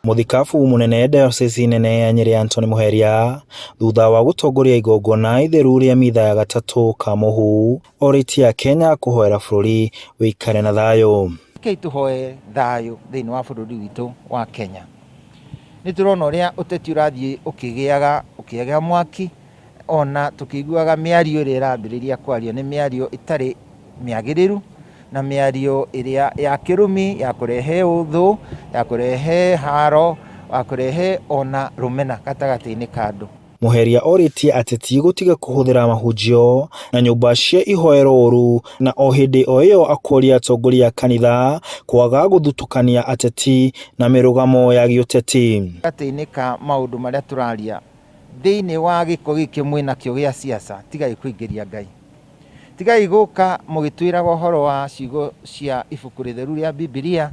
Muthikabu munene diocese nene ya Nyeri Anthony Muheria thutha wa gutongoria igongona itheru ria mitha ya gatatu ka muhu oritia Kenya kuhoera bururi wikare na thayo. Kei tuhoe thayo thiini wa bururi witu wa Kenya. Ni turona uria uteti urathie ukigiaga mwaki, ona tukiguaga miario ria irambiriria kwario ni miario itari miagiriru na miario iria ya kirumi ya kurehe uthu, ya kurehe haro, ya kurehe ona rumena gatagati-ini kandu. Muheria oritie ateti gutiga kuhuthira mahunjio na nyumba cia ihoero oru, na o hindi o iyo akoria atongoria kanitha kwaga guthutukania ateti na mirugamo ya giuteti. Gatagati-ini ka maundu maria turaria thiini wa giko giki mwina kio gia siasa, tigai kuingiria Ngai. Tigai guka mugitwiraga uhoro wa ciugo cia ibuku ritheru ria Biblia,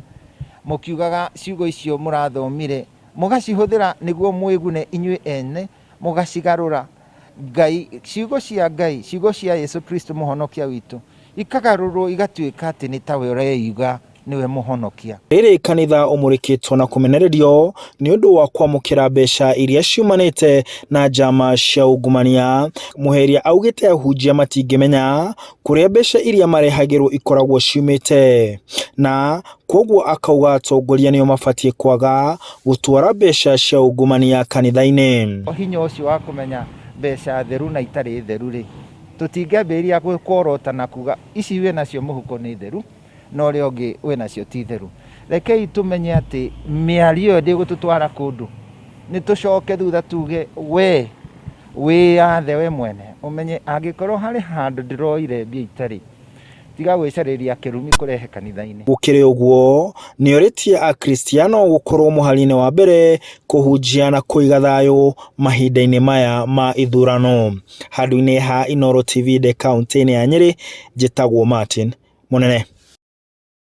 mukiugaga ciugo icio murathomire mugacihuthira niguo mwigune inyui ene, mugacigarura. Ngai, ciugo cia Ngai, ciugo cia Yesu Kristo muhonokia witu ikagarurwo igatuika ati ni tawe ureyuga niwe muhonokia. Riri kanitha umurikitwo na kumenererio ni undu wa kwamukira mbeca iria ciumanite na njama cia ungumania. Muheria augite ahunjia matingimenya kuria mbeca iria marehagirwo ikoragwo ciumite, na koguo akauga atongoria nio mabatie kwaga gutwara mbeca cia ungumania kanitha-ini. Hinya ucio wa kumenya mbeca theru na itari theru ri tutingiambiria kworota na kuga ici we nacio muhuko ni theru no ri ongi we nacio ti theru. Rekei tumenye ati miario ndi gututwara kundu, ni tucoke thutha tuge we athe we mwene umenye angikorwo hari handu ndiroire mbia itari tiga gwicariria kirumi kurehe kanitha-ini. Gukiri uguo ni oritie akristiano gukorwo muhari-ini wa mbere kuhunjia na kuiga thayo mahinda-ini maya ma ithurano. Handu-ini ha Inooro TV de kaunti-ini ya Nyeri, njitagwo Martin Munene.